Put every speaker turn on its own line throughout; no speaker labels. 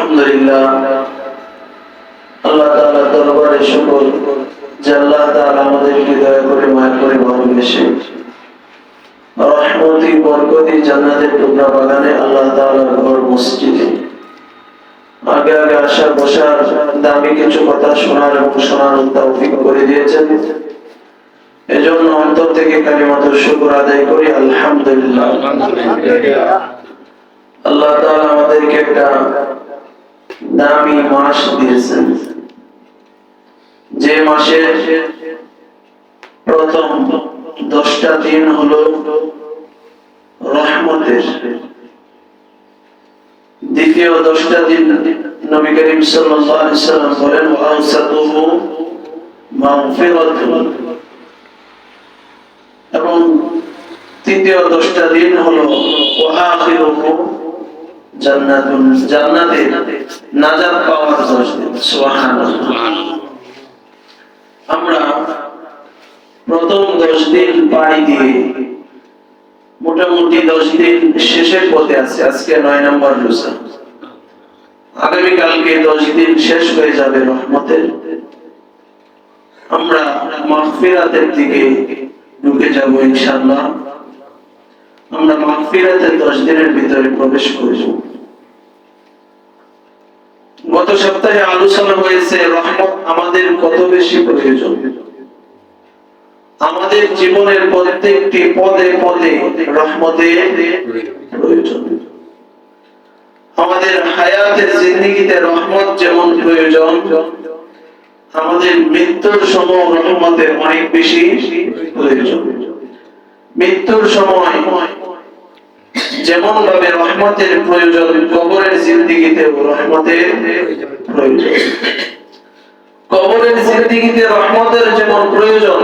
আলহামদুলিল্লাহ আল্লাহ তাআলার দরবারে শুকর যে আল্লাহ তাআলা আমাদেরকে দয়া করে মায়া করে ভালোবেসে রহমতি বরকতি জান্নাতের টুকরা বাগানে আল্লাহ তাআলার ঘর মসজিদে আগে আগে আসার বসার দামি কিছু কথা শোনার এবং শোনানোর তৌফিক করে দিয়েছেন। এজন্য অন্তর থেকে কালিমাতুল শুকর আদায় করি আলহামদুলিল্লাহ। আল্লাহ তাআলা আমাদেরকে একটা দামি মাস দিয়েছেন, যে মাসে প্রথম 10টা দিন হলো রহমতের, দ্বিতীয় 10টা দিন নবী করিম সাল্লাল্লাহু আলাইহি ওয়াসাল্লাম বলেন ওয়াসাতুহু মাগফিরাতুন, এবং তৃতীয় 10টা দিন হলো ওয়াআখিরুহু জান্নাতুন, জান্নাতে নাজাত পাওয়ার 10 দিন। সুবহানাল্লাহ। আমরা প্রথম 10 দিন পাড়ি দিয়ে মোটামুটি 10 দিন শেষের পথে আছে। আজকে 9 নম্বর রোজা, আগামী কালকে 10 দিন শেষ হয়ে যাবে রহমতের। আমরা মাগফিরাতের দিকে ঢুকে যাব ইনশাআল্লাহ। আমরা মাগফিরাতের 10 দিনের ভিতরে প্রবেশ করব। গত সপ্তাহে আলোচনা হয়েছে রহমত আমাদের কত বেশি প্রয়োজন। আমাদের জীবনের প্রত্যেকটি পদে পদে রহমতের প্রয়োজন। আমাদের হায়াতের জিন্দেগিতে রহমত যেমন প্রয়োজন, আমাদের মৃত্যুর সময় রহমতের অনেক বেশি প্রয়োজন। মৃত্যুর সময় যেমন ভাবে রহমতের প্রয়োজন, কবরের জিন্দেগিতেও রহমতের প্রয়োজন। কবরের জিন্দেগিতে রহমতের যেমন প্রয়োজন,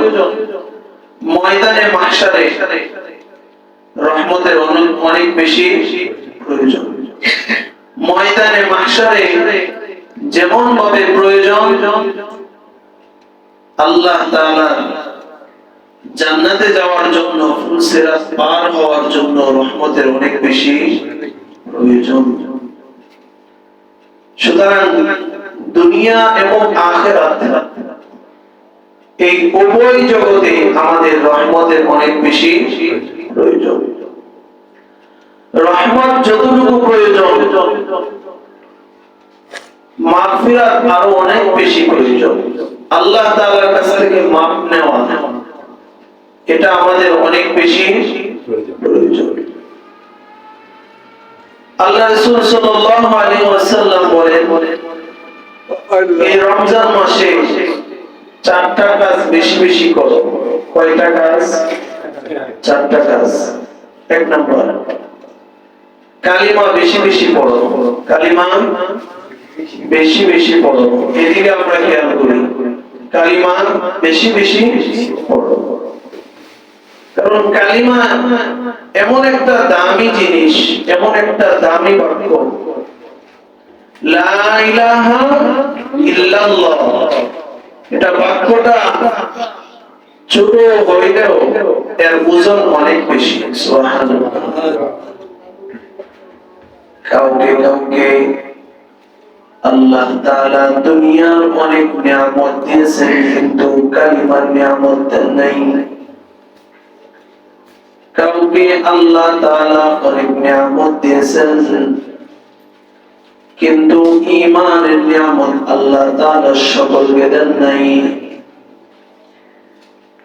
ময়দানে মাহশারে রহমতের অনেক বেশি প্রয়োজন। ময়দানে মাহশারে যেমন ভাবে প্রয়োজন, আল্লাহ তাআলা জান্নাতে যাওয়ার জন্য, ফুলসিরাত পার হওয়ার জন্য রহমতের অনেক বেশি প্রয়োজন। সুতরাং দুনিয়া এবং আখিরাত এই উভয় জগতে আমাদের রহমতের অনেক বেশি প্রয়োজন। রহমত যতটুকু প্রয়োজন, মাগফিরাত আরো অনেক বেশি প্রয়োজন। আল্লাহ তাআলার কাছ থেকে মাফ নেওয়া, এটা আমাদের অনেক বেশি প্রয়োজন। আল্লাহ রাসূল সাল্লাল্লাহু আলাইহি ওয়াসাল্লাম বলেন, এই রমজান মাসে 4টা কাজ বেশি বেশি করো। কয়টা কাজ? 4টা কাজ। 1 নাম্বার, কালিমা বেশি বেশি পড়ো। কালিমা বেশি বেশি পড়ো। এদিকে আমরা খেয়াল করি, কালিমা বেশি বেশি পড়ো। কারণ কালিমা এমন একটা দামি জিনিস, এমন একটা দামি বাক্য। লা ইলাহা ইল্লাল্লাহ, এটা বাক্যটা ছোট হইলেও এর ওজন অনেক বেশি। সুবহানাল্লাহ। কাউকে কাউকে আল্লাহ তাআলা দুনিয়ার অনেক নিয়ামত দিয়েছেন, কিন্তু কালিমার নিয়ামত দেন নাই। কাউকে আল্লাহ তাআলা অনেক নিয়ামত দিয়েছেন, কিন্তু ঈমানের নিয়ামত আল্লাহ তাআলা সকলকে দেন নাই।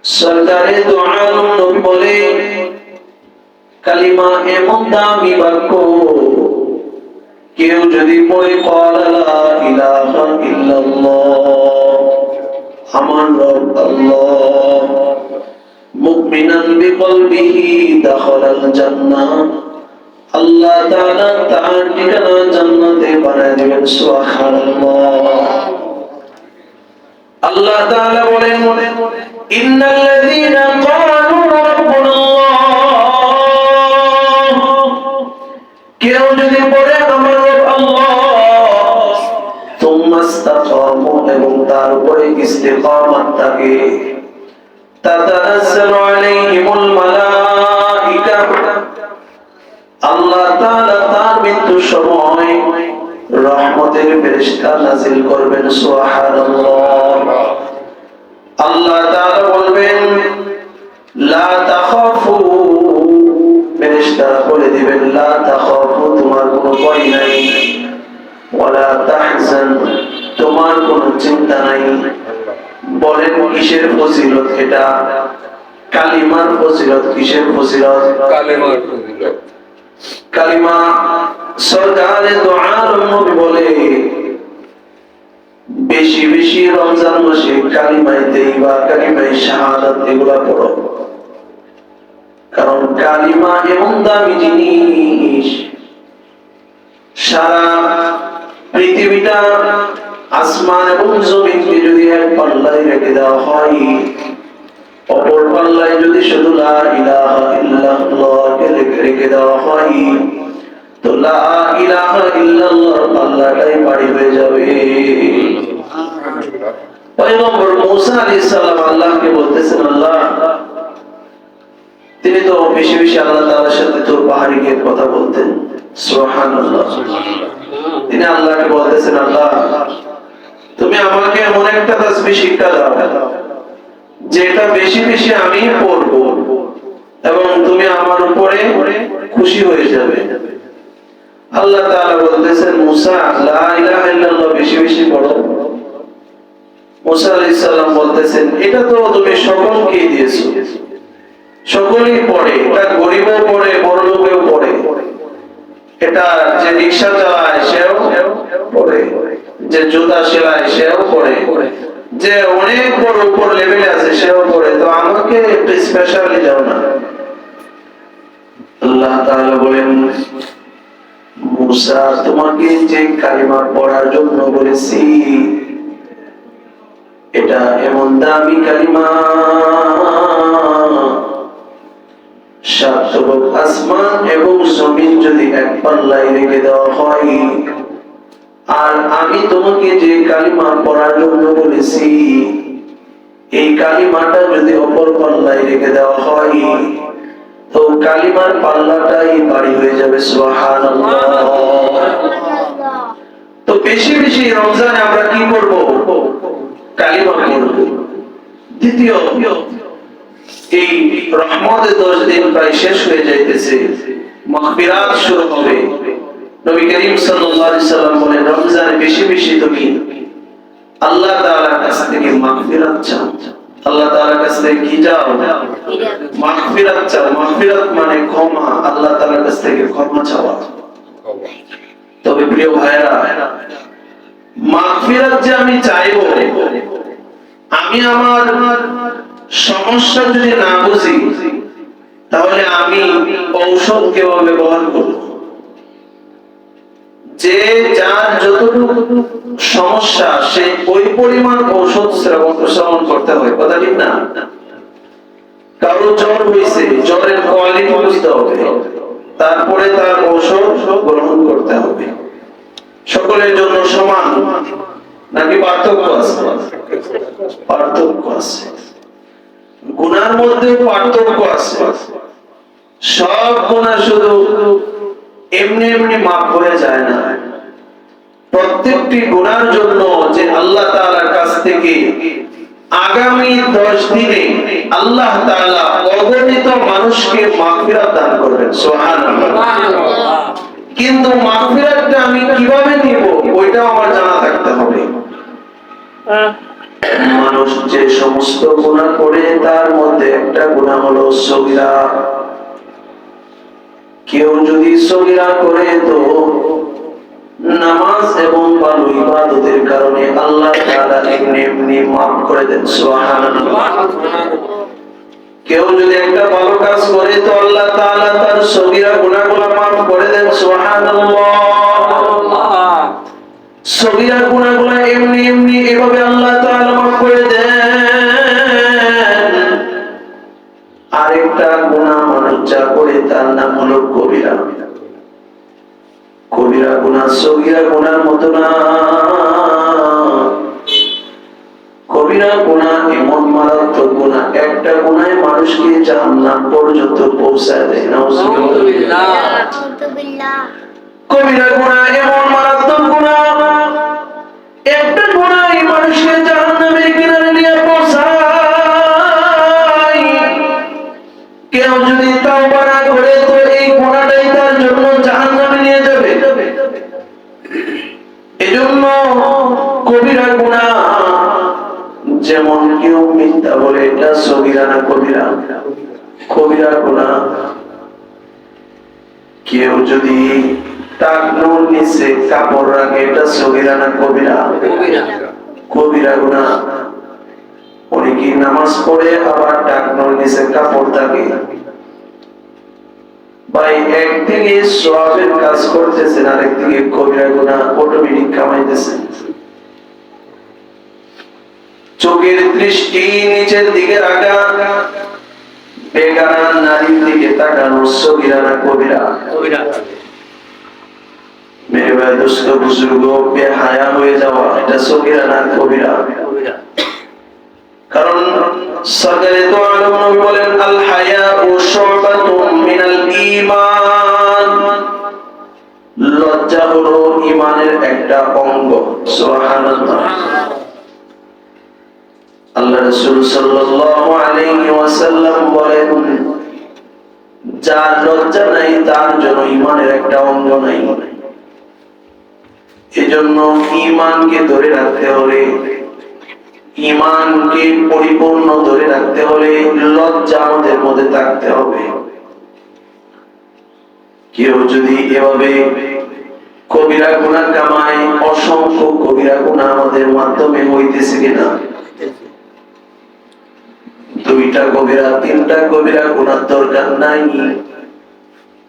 সরকারে দু আলম নবী বলে, কালিমা এমন দামি বাক্য, কেউ যদি পড়ে ক্বালা লা ইলাহা ইল্লাল্লাহ, আমার রব আল্লাহ, মুমিনান বিকলবিহি দাখালাল জান্নাহ, আল্লাহ তাআলা তার ঠিকানা জান্নাতে বানায় দিবেন। সুবহানাল্লাহ। আল্লাহ তাআলা বলেন, ইন্নাল্লাযীনা ক্বালু রাব্বুনাল্লাহ, কেউ যদি বলে আমার রব আল্লাহ, সুম্মা ইসতাকামু, এবং তার উপরে ইস্তিকামত থাকে, তাতানাজ্জালু আলাইহিমুল মালাইকা, আল্লাহ তাআলা তার মৃত্যুর সময় রহমতের ফেরেশতা নাযিল করবেন। সুবহানাল্লাহ। আল্লাহ তাআলা বলবেন লা তাখাফু, ফেরেশতারা বলে দিবেন লা তাখাফু, তোমার কোনো ভয় নাই, ওয়ালা তাহজান, তোমার কোনো চিন্তা নাই। বলেন কিসের ফজিলত এটা? কালিমার ফজিলত। কিসের ফজিলত?
কালেমার ফজিলত।
কালিমা সরকারে দোয়ার নবী বলে বেশি বেশি রমজান মাসে কালিমায়ে তাইয়্যিবা, কালিমায়ে শাহাদাত এগুলা পড়ো। কারণ কালিমা এমন দামি জিনিস, সারা পৃথিবীটা আসমান এবং জমিনকে যদি এক পাল্লায় রেখে দেওয়া হয়, অপর পাল্লায় যদি শুধু লা ইলাহা ইল্লাল্লাহকে রেখে দেওয়া হয়, তো লা ইলাহা ইল্লাল্লাহ পাল্লাটাই ভারী হয়ে যাবে। পয়গম্বর মূসা আলাইহিস সালাম আল্লাহকে বলতেছেন, আল্লাহ তিনি তো বেশি বেশি আল্লাহ তাআলার সাথে তোর পাহাড়ে গিয়ে কথা বলতেন। সুবহানাল্লাহ। তিনি আল্লাহকে বলতেছেন, আল্লাহ তুমি আমাকে এমন একটা তাসবিহ শিক্ষা দাও যেটা বেশি বেশি আমি পড়ব এবং তুমি আমার উপরে খুশি হয়ে যাবে। আল্লাহ তাআলা বলতেছেন, মূসা লা ইলাহা ইল্লাল্লাহ বেশি বেশি পড়ো। মূসা আলাইহিস সালাম বলতেছেন, এটা তো তুমি সকলকে দিয়েছো, সকলেই পড়ে, এটা গরিবও পড়ে, বড়লোকেও পড়ে, এটা যে রিকশা চালায় সেও পড়ে, যে জুতা সেলায় সেও পড়ে, যে অনেক বড় উপর লেভেলে আছে সেও পড়ে, তো আমাকে একটু স্পেশালি দাও না। আল্লাহ তাআলা বলেন, মূসা তোমাকে যে কালিমা পড়ার জন্য বলেছি এটা এমন দামি কালিমা, সাত আসমান এবং জমিন যদি এক পাল্লায় রেখে দেওয়া হয়, আর আমি তোমাকে যে কালিমা পড়ার জন্য বলেছি এই কালিমাটা যদি অপর পাল্লায় রেখে দেওয়া হয়, তো কালিমার পাল্লাটাই ভারী হয়ে যাবে। সুবহানাল্লাহ। তো বেশি বেশি রমজানে আমরা কি করব? কালিমা পড়ব। দ্বিতীয়, এই রহমতের 10 দিন প্রায় শেষ হয়ে যাইতেছে, মাগফিরাত শুরু হবে। নবী করিম সাল্লাল্লাহু আলাইহি সাল্লাম বলেন, রমজানে বেশি বেশি তুমি আল্লাহ তাআলার কাছ থেকে মাগফিরাত চাও। আল্লাহ তাআলার কাছ থেকে কি চাও? মাগফিরাত চাও। মাগফিরাত মানে ক্ষমা, আল্লাহ তাআলার কাছ থেকে ক্ষমা চাওয়া। তবে প্রিয় ভাইরা, মাগফিরাত যে আমি চাইবো, আমি আমার সমস্যা যদি না বুঝি তাহলে আমি ঔষধ কিভাবে ব্যবহার করব? যে যার যতটুকু সমস্যা সে ওই পরিমাণ ঔষধ সেবন করতে হয়, কথা ঠিক না? কারো জ্বর হয়েছে, জ্বরের কোয়ালিটি বুঝতে হবে, তারপরে তার ঔষধ গ্রহণ করতে হবে। সকলের জন্য সমান নাকি পার্থক্য আছে? পার্থক্য আছে। গুনার মধ্যে পার্থক্য আছে। সব গুনাহ শুধু এমনি এমনি মাফ হয়ে যায় না। প্রত্যেকটি গুনার জন্য যে আল্লাহ তাআলার কাছ থেকে আগামী 10 দিনে আল্লাহ তাআলা অগণিত মানুষকে মাগফিরাত দান করবেন। সুবহানাল্লাহ। কিন্তু মাগফিরাতটা আমি কিভাবে নিব ওইটাও আমার জানা থাকতে হবে। মানুষ যে সমস্ত গুনাহ করে তার মধ্যে একটা গুনাহ হলো সগীরা। কেউ যদি সগীরা করে তো নামাজ এবং ভালো ইবাদতের কারণে আল্লাহ তাআলা এমনি এমনি মাফ করে দেন। সুবহানাল্লাহ। কেউ যদি একটা ভালো কাজ করে তো আল্লাহ তাআলা তার সগীরা গুনাহগুলো মাফ করে দেন। সুবহানাল্লাহ। সগীরা গুনাহগুলো এমনি এমনি এভাবে আল্লাহ তাআলা মাফ করে দেন। আরেকটা গুনাহ মানুষ যা করে তার নাম হলো কবিরা। কবিরা গুনাহ সগীরা গুনাহর মতো না। কবিরা গুনাহ এমন মারাত্মক গুনাহ, একটা গুনাহে মানুষকে জাহান্নাম পর্যন্ত পৌঁছায় দেয়। নাউজুবিল্লাহ। কবিরা গুনাহ এমন মারাত্মক গুনাহ, একটা গুনাহই মানুষকে জাহান্নামের কিনারে নিয়ে পৌঁছায়। কেউ যদি তাওবা না করে তো এই গুনাহটাই তার জন্য জাহান্নামে নিয়ে যাবে। এজন্য কবিরা গুনাহ, যেমন কেউ মিথ্যা বলে এটা সগীরা না কবিরা? কবিরা গুনাহ। কেউ যদি টাকনুর নিচে কাপড় রাখে এটা সগীরা না কবিরা? কবিরা গুনাহ। অনেকে নামাজ পড়ে আবার টাকনুর নিচে কাপড় থাকে, ভাই একদিকে সওয়াবের কাজ করতেছেন আর একদিকে কবিরা গুনাহ অটোমেটিক কামাইতেছেন। চোখের দৃষ্টি নিচের দিকে রাখা, বেগানা নারীর দিকে তাকানো সগীরা না কবিরা? মেরে ভাই দোস্ত বুজুর্গ বেহায়া হয়ে যাওয়া এটা সগীরা না কবিরা? কারণ সরকারে তো আলম নবী বলেন আল হায়াউ শুবাতুম মিনাল ঈমান, লজ্জা হলো ঈমানের একটা অঙ্গ। সুবহানাল্লাহ। আল্লাহ রাসূল সাল্লাল্লাহু আলাইহি ওয়াসাল্লাম বলেন যার লজ্জা নাই তার জন্য ঈমানের একটা অঙ্গ নাই। এজন্য ঈমানকে ধরে রাখতে হলে, ঈমানকে পরিপূর্ণ ধরে রাখতে হলে লজ্জা আমাদের মধ্যে থাকতে হবে। কেউ যদি এভাবে কবিরা গুনাহ কামায়, অসংখ্য কবিরা গুনাহ আমাদের মাধ্যমে হইতেছে কিনা? দুইটা কবিরা তিনটা কবিরা গুনাহ দরকার নাই।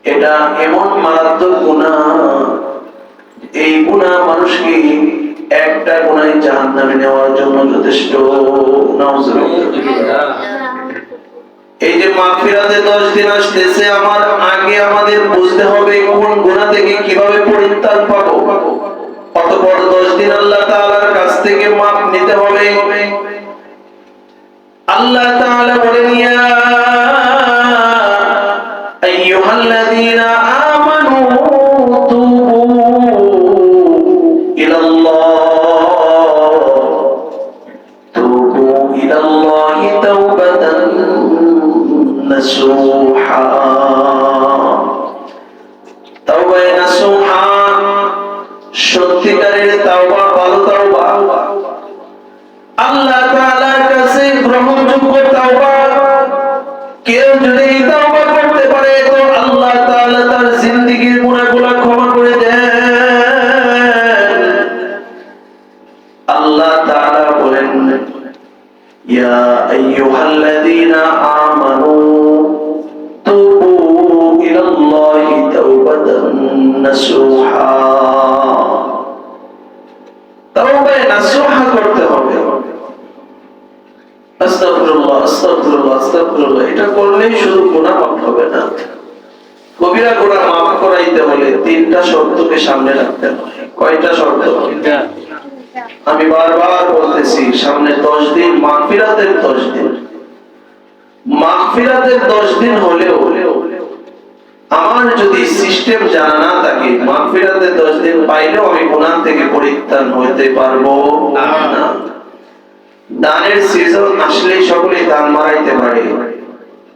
এটা এমন মারাত্মক গুনাহ, এই গুনাহ মানুষকে একটা গুনাহ জাহান্নামে নেওয়ার জন্য যথেষ্ট। নাউজুবিল্লাহ। এই যে মাগফিরাতে 10 দিন আসতেছে, আমার আগে আমাদের বুঝতে হবে কোন গুনাহ থেকে কিভাবে পরিত্রাণ পাবো। অতঃপর 10 দিন আল্লাহ তাআলার কাছ থেকে মাপ নিতে হবে। আল্লাহ তাআলা বলেন ইয়া আইয়ুহাল্লাযীনা আমানু তুবু ইলাল্লাহি তাওবাতান নাসুহা। তাওবা নাসুহা সত্যিকারের তাওবা, ভালো তাওবা, আল্লাহ তাআলার কাছে গ্রহণযোগ্য তাওবা। কেউ যদি তাওবা করতে পারে তো আল্লাহ তাআলা তার জিন্দেগীর গুনাহগুলো ক্ষমা করে দেন। আল্লাহ তাআলা বলেন ইয়া আইয়ুহাল্লাযীনা আমানু তুবু ইলাল্লাহি তাওবাতান নাসুহা। তাওবা নাসুহা করতে হবে। আস্তাগফিরুল্লাহ আস্তাগফিরুল্লাহ আস্তাগফিরুল্লাহ, এটা করলেই শুধু গুনাহ মাফ হবে না। কবিরা গুনাহ মাফ করাইতে হলে তিনটা শর্তকে সামনে রাখতে হবে। কয়টা শর্ত? আমি বারবার বলতেছি, সামনে 10 দিন মাগফিরাতের 10 দিন। মাগফিরাতের 10 দিন হলেও আমার যদি সিস্টেম জানা না থাকে, মাগফিরাতের 10 দিন পাইলেও আমি গুনাহ থেকে পরিত্রাণ হইতে পারবো না। দানের সিজন আসলেই সকলেই দান মারাইতে পারে,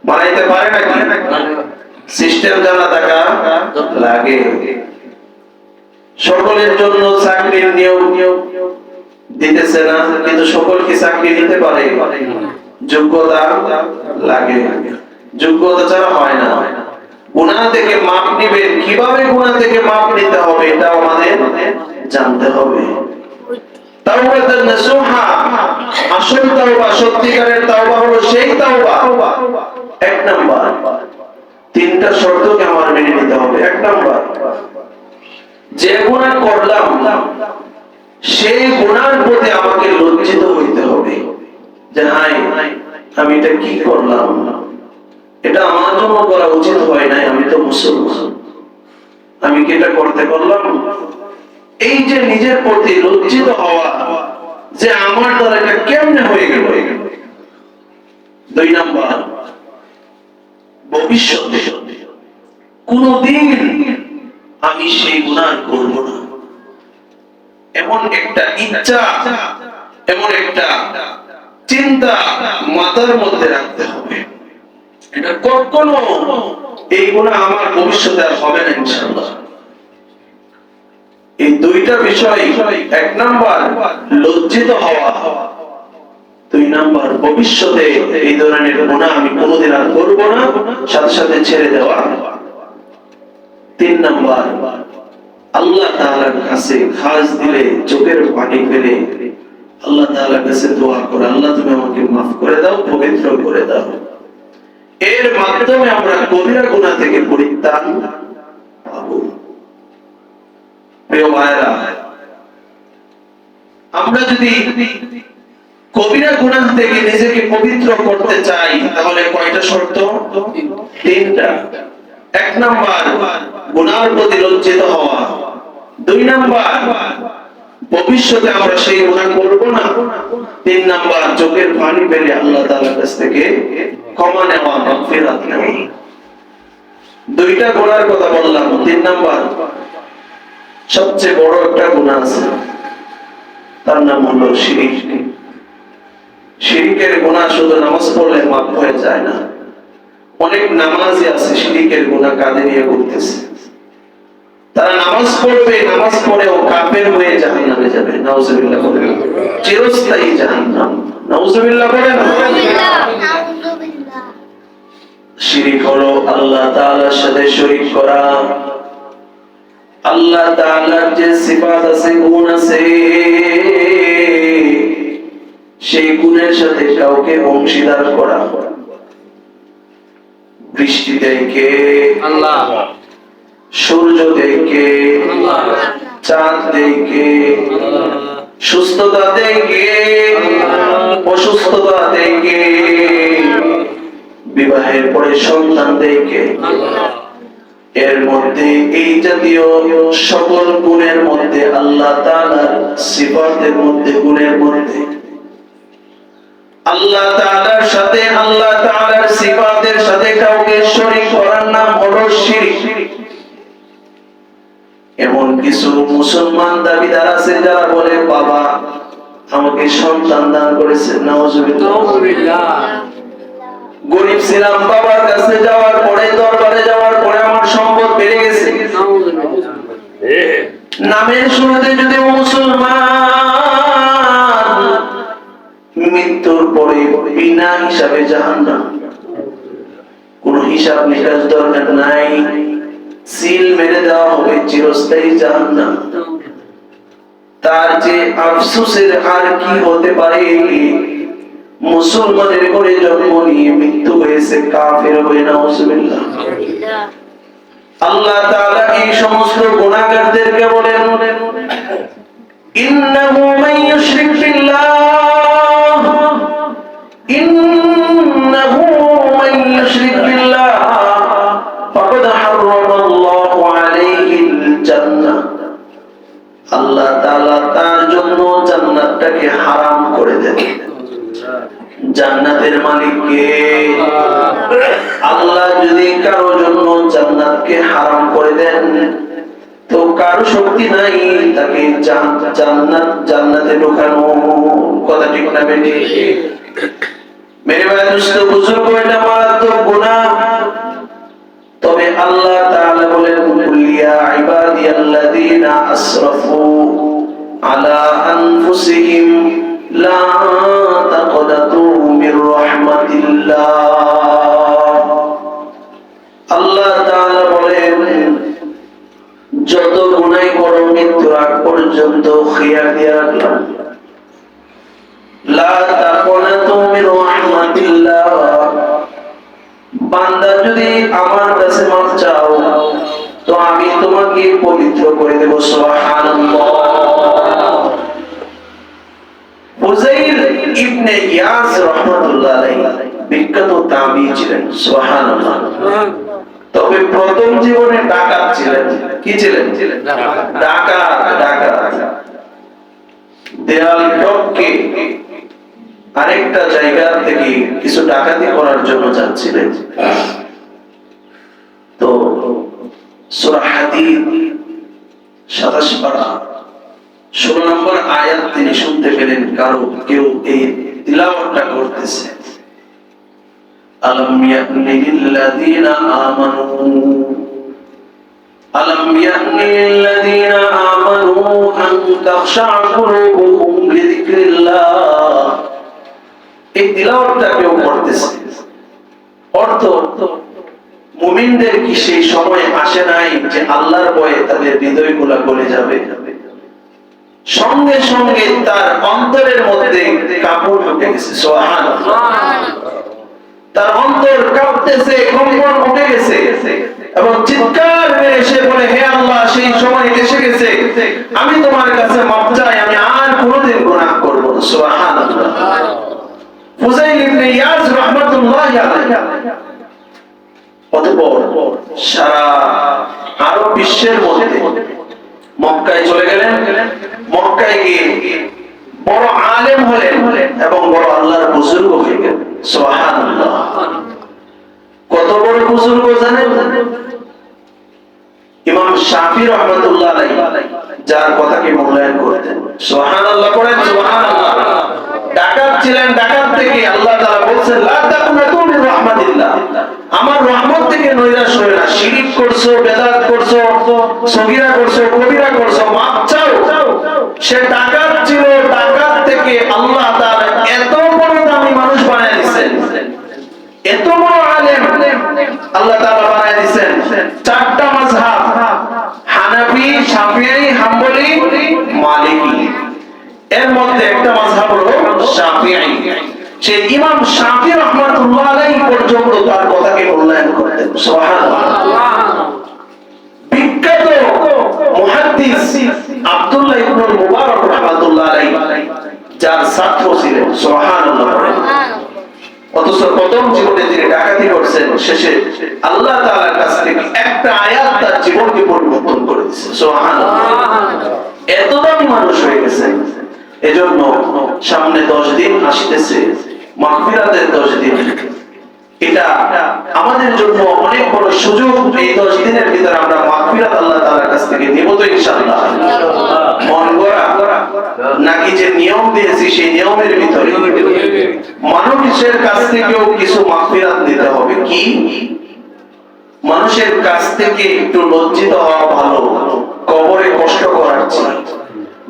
মারাইতে পারে নাকি? সিস্টেম জানা থাকা লাগে। সকলের জন্য চাকরির নিয়োগ দিতেছে না, কিন্তু সকলকে চাকরি দিতে পারে? যোগ্যতা লাগে, যোগ্যতা ছাড়া হয় না। গুনাহ থেকে মাপ নিবেন, কিভাবে গুনাহ থেকে মাপ নিতে হবে এটা আমাদের জানতে হবে। তাওবাতান নাসুহা, আসল তাওবা, সত্যিকারের তাওবা হলো সেই তাওবা। 1 নাম্বার, তিনটা শর্তকে আমার মেনে নিতে হবে। 1 নাম্বার, যে গুনাহ করলাম সেই গুনার প্রতি আমাকে লজ্জিত হইতে হবে যে হাই আমি এটা কি করলাম, এটা আমার জন্য করা উচিত হয় নাই, আমি তো মুসলমান, আমি কি এটা করতে করলাম? এই যে নিজের প্রতি লজ্জিত হওয়া যে আমার দ্বারা এটা কেমনে হয়ে গেল। 2 নাম্বার, ভবিষ্যতে কোনদিন আমি সেই গুনাহ করব না, এমন একটা ইচ্ছা, এমন একটা চিন্তা মাথার মধ্যে রাখতে হবে। এটা কখনো এই গুনাহ আমার ভবিষ্যতে আর হবে না ইনশাআল্লাহ। এই দুইটা বিষয়, এক নাম্বার লজ্জিত হওয়া, দুই নাম্বার ভবিষ্যতে এই ধরনের গুনাহ আমি কোনোদিন আর করব না, সাথে সাথে ছেড়ে দেওয়া। তিন নাম্বার আল্লাহ তাআলার কাছে খাস দিলে চোখের পানি ফেলে আল্লাহ তাআলার কাছে দোয়া করে, আল্লাহ তুমি আমাকে মাফ করে দাও, পবিত্র করে দাও। এর মাধ্যমে আমরা কবিরা গুনাহ থেকে পরিত্রাণ পাবো। প্রিয় ভাইরা, আমরা যদি কবিরা গুনাহ থেকে নিজেকে পবিত্র করতে চাই তাহলে কয়টা শর্ত? তিনটা। এক নাম্বার গুনার প্রতি লজ্জিত হওয়া, দুই নাম্বার ভবিষ্যতে আমরা সেই গুনাহ করব না, তিন নাম্বার চোখের পানি ফেলে আল্লাহ তাআলার কাছ থেকে ক্ষমা নেওয়া, মাগফিরাত নেওয়া। দুইটা গুনার কথা বললাম, তিন নাম্বার সবচেয়ে বড় একটা গুনাহ আছে, তার নাম হলো শিরক। শিরকের গুনাহ শুধু নামাজ পড়লে মাফ হয়ে যায় না। অনেক নামাজি আছে শিরকের গুনাহ কাঁধে নিয়ে ঘুরতেছে। তারা নামাজ পড়বে, নামাজ পড়েও কাফের হয়ে জাহান্নামে যাবে। নাউজুবিল্লাহ বলেন, চিরস্থায়ী জাহান্নাম। নাউজুবিল্লাহ বলেন। শিরক হলো আল্লাহ তাআলার সাথে শরীক করা। আল্লাহ তাআলার যে সিফাত আছে, গুণ আছে, সেই গুণের সাথে কাউকে অংশীদার করা। বৃষ্টি দেয় কে? আল্লাহ। সূর্য দেয় কে? আল্লাহ। চাঁদ দেয় কে? আল্লাহ। সুস্থতা দেয় কে? আল্লাহ। অসুস্থতা দেয় কে? বিবাহের পরে সন্তান দেয় কে? আল্লাহ। এর মধ্যে এই জাতীয় সকল গুণের মধ্যে আল্লাহ তাআলার সিফাতের মধ্যে, গুণের মধ্যে আল্লাহ তাআলার সাথে, আল্লাহ তাআলার সিফাতের সাথে কাউকে শরীক করার নাম হলো শিরক। এমন কিছু মুসলমান দাবিদার আছে যারা বলে বাবা আমাকে সন্তান দান করেছে। নাউজুবিল্লাহ। গরিব ছিলাম, বাবার কাছে যাওয়ার পরে, দরবারে যাওয়ার পরে আমার সম্পদ বেড়ে গেছে। নামের শুরুতে যদি মুসলমান, মৃত্যুর পরে বিনা হিসাবে জাহান্নাম। কোন হিসাব নিকাশ দরকার নাই, সিল মেরে দেওয়া হবে, চিরস্থায়ী জাহান্নাম। তার যে আফসোসের আর কি হতে পারে? মুসলমানের ঘরে জন্ম নিয়ে মৃত্যু হয়েছে কাফের হয়ে। নাউজুবিল্লাহ। আল্লাহ তাআলা এই সমস্ত গুনাহগারদেরকে বলেন, ইন্নাহু মান ইউশরিক বিল্লাহ, ইন্নাহু মান ইউশরিক বিল্লাহ ফাকাদ হারামাল্লাহু আলাইহিল জান্নাহ। আল্লাহ তাআলা তার জন্য জান্নাতটাকে হারাম করে দেন। জান্নাতের মালিক কে? আল্লাহ যদি কারো জন্য জান্নাতকে হারাম করে দেন তো কারো শক্তি নাই তাকে জান্নাতে ঢোকানো। কথা ঠিক না বেটি? মেরে ভাই দোস্ত বুজুর্গ, এটা মারাত্মক গুনাহ। তবে আল্লাহ তাআলা বলেন, কুলিয়া ইবাদিয়াল্লাযীনা আসরাফু আলা আনফুসিহিম লা তাকনাতু মির রাহমাতিল্লাহ। আল্লাহ তাআলা বলেন, যত গুনাহ করো মৃত্যুর আগ পর্যন্ত খিয়াল দিয়ে রাখলাম। লা তাকনাতু মির রাহমাতিল্লাহ। বান্দা যদি আমার কাছে মাফ চাও তো আমি তোমাকে পবিত্র করে দেব। সুবহানাল্লাহ। উযাইর ইবনে ইয়াস রাহমাতুল্লাহ আলাইহি বিখ্যাত তাবী ছিলেন। সুবহানাল্লাহ। তবে প্রথম জীবনে ডাকাত ছিলেন। কি ছিলেন? ডাকাত। দেয়াল টপকে আরেকটা জায়গা থেকে কিছু ডাকাতি করার জন্য যাচ্ছিলেন। তো সূরা হাদীদ 27 পারা 16 নম্বর আয়াত তিনি শুনতে পেলেন কেউ এই তিলাওয়াতটা করতেছে। আলম ইয়ানি লিল্লাযীনা আমানু আলম ইয়ানি লিল্লাযীনা আমানু আন তাখশা কুলুবুহুম লিযিকরিল্লাহ। এই তিলাওয়াতটা কেউ করতেছে, অর্থ মুমিনদের কি সেই সময় আসে নাই যে আল্লাহর ভয়ে তাদের হৃদয়গুলো গলে যাবে? সঙ্গে সঙ্গে তার অন্তরের মধ্যে কাঁপন উঠে গেছে। সুবহানাল্লাহ। তার অন্তর কাঁপতেছে, কম্পন উঠে গেছে এবং চিৎকার করে এসে বলে, হে আল্লাহ, সেই সময় এসে গেছে, আমি তোমার কাছে মাফ চাই, আমি আর কোনোদিন গুনাহ করব না। সুবহানাল্লাহ। ফুযাইল ইবনে ইয়াজ রাহমাতুল্লাহি আলাইহি অতঃপর সারা আরব বিশ্বের মধ্যে মক্কায় চলে গেলেন। মক্কায় গিয়ে বড় আলেম হলেন এবং বড় আল্লাহর বুজুর্গ হয়ে গেলেন। সুবহানাল্লাহ। কত বড় বুজুর্গ জানেন? ইমাম শাফি রাহমাতুল্লাহ আলাইহি, যার কথাকে মূল্যায়ন করতেন। সুবহানাল্লাহ পড়েন, সুবহানাল্লাহ। ডাকাত ছিলেন, ডাকাত থেকে আল্লাহ তাআলা বলেন, লা তাকুনাতু মির রাহমাতিল্লাহ, আমার রহমত থেকে নৈরাশ হয়ো না। শিরক করছো, বেদাত করছো, সগীরা করছো, কবিরা করছো, মাফ চাও। সে ডাকাত ছিল, ডাকাত থেকে আল্লাহ তাআলা এত বড় দামি মানুষ বানায় দিয়েছেন, এত বড় আলেম আল্লাহ তাআলা বানায় দিয়েছেন। চারটা মাযহাব, হানাফি, শাফিঈ, হাম্বলি, মালিকি, এর মধ্যে একটা মাযহাব হলো শাফিঈ। সেই ইমাম শাফি রাহমাতুল্লাহ আলাইহি পর্যন্ত তার কথাকে মূল্যায়ন করতেন। সুবহানাল্লাহ। বিখ্যাত মুহাদ্দিস আব্দুল্লাহ ইবনুল মুবারক রাহমাতুল্লাহ আলাইহি যার ছাত্র ছিলেন। সুবহানাল্লাহ। অথচ প্রথম জীবনে তিনি ডাকাতি করছেন, শেষে আল্লাহ তাআলার কাছ থেকে একটা আয়াত তার জীবনকে পরিবর্তন করে দিয়েছে। সুবহানাল্লাহ। এত দামি মানুষ হয়ে গেছেন। এজন্য সামনে 10 দিন আসতেছে, মাগফিরাতের 10 দিন। এটা আমাদের জন্য অনেক বড় সুযোগ। এই 10 দিনের ভিতরে আমরা মাগফিরাত আল্লাহ তাআলার কাছ থেকে নিব তো ইনশাআল্লাহ। মন গড়া নাকি যে নিয়ম দিয়েছি সেই নিয়মের ভিতরে মানুষের কাছ থেকেও কিছু মাগফিরাত নিতে হবে। কি? মানুষের কাছ থেকে একটু লজ্জিত হওয়া ভালো, কবরে কষ্ট করার চেয়ে।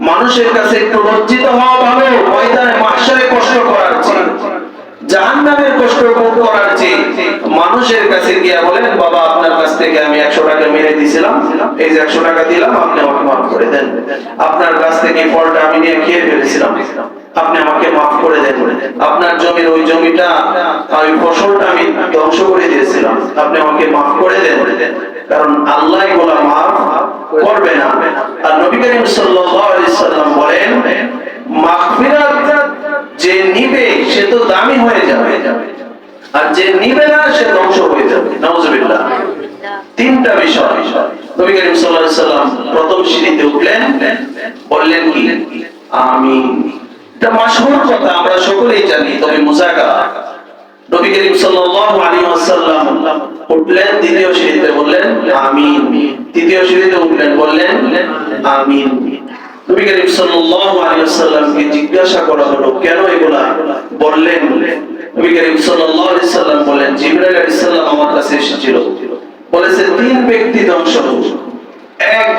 মানুষের কাছে একটু লজ্জিত হওয়া ভালো, ময়দানে মাহশারে কষ্ট করার চেয়ে, জাহান্নামের কষ্ট ভোগ করার চেয়ে মানুষের কাছে গিয়া বলেন, বাবা আপনার কাছ থেকে আমি 100 টাকা মেরে দিয়েছিলাম, এই যে 100 টাকা দিলাম, আপনি আমাকে মাফ করে দেন। আপনার কাছ থেকে ফলটা আমি নিয়ে খেয়ে ফেলেছিলাম, আপনি আমাকে মাফ করে দেন। আপনার জমির ওই জমিটা, ওই ফসলটা আমি ধ্বংস করে দিয়েছিলাম, আপনি আমাকে মাফ করে দেন। কারণ আল্লাহ এগুলা মাফ করবে না। আর নবী করিম সাল্লাল্লাহু আলাইহি সাল্লাম বলেন, মাগফিরাত যে নিবে সে তো দামি হয়ে যাবে, আর যে নিবে না সে ধ্বংস হয়ে যাবে। নাউজুবিল্লাহ। তিনটা বিষয়। নবী করিম সাল্লাল্লাহু আলাইহি সাল্লাম প্রথম সিঁড়িতে উঠলেন, বললেন কি? আমিন। এটা মাশহুর কথা, আমরা সকলেই জানি, তবে মুজাকারা। নবী করিম সাল্লাল্লাহু আলাইহি ওয়াসাল্লাম উঠলেন, দ্বিতীয় সিঁড়িতে বললেন আমিন। তৃতীয় সিঁড়িতে উঠলেন, বললেন আমিন। নবী করিম সাল্লাল্লাহু আলাইহি ওয়াসাল্লামকে জিজ্ঞাসা করা হলো, কেন এগুলা বললেন? নবী করিম সাল্লাল্লাহু আলাইহি ওয়াসাল্লাম বলেন, জিবরাইল আলাইহিস সালাম আমার কাছে এসেছিল, বলেছে 3 ব্যক্তি ধ্বংস হবে। এক,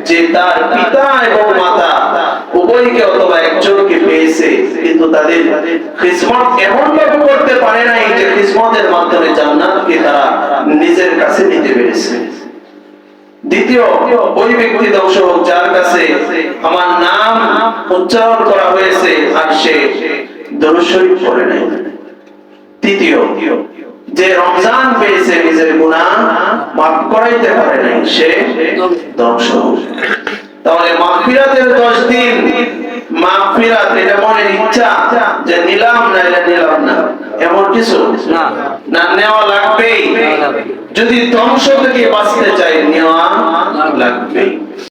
যে তার পিতা এবং মাতা উভয়কে অথবা একজনকে পেয়েছে, কিন্তু তাদের খিসমত এমন ভাবে করতে পারে নাই যে খিসমতের মাধ্যমে জান্নাতকে তারা নিজের কাছে নিতে পেরেছে। দ্বিতীয়, ওই ব্যক্তি ধ্বংস হোক যার কাছে আমার নাম উচ্চারণ করা হয়েছে আর সে দরুদ শরীফ পড়ে নাই। তৃতীয়, যে রমজান পেয়েছে নিজের গুনাহ মাফ করাইতে পারে নাই, সে ধ্বংস হোক। তাহলে মাগফিরাতের 10 দিন, মাগফিরাত এটা মনের ইচ্ছা যে নিলাম না, এটা নিলাম না, এমন কিছু না, নেওয়া লাগবেই। যদি ধ্বংস থেকে বাঁচতে চাই, নেওয়া লাগবেই।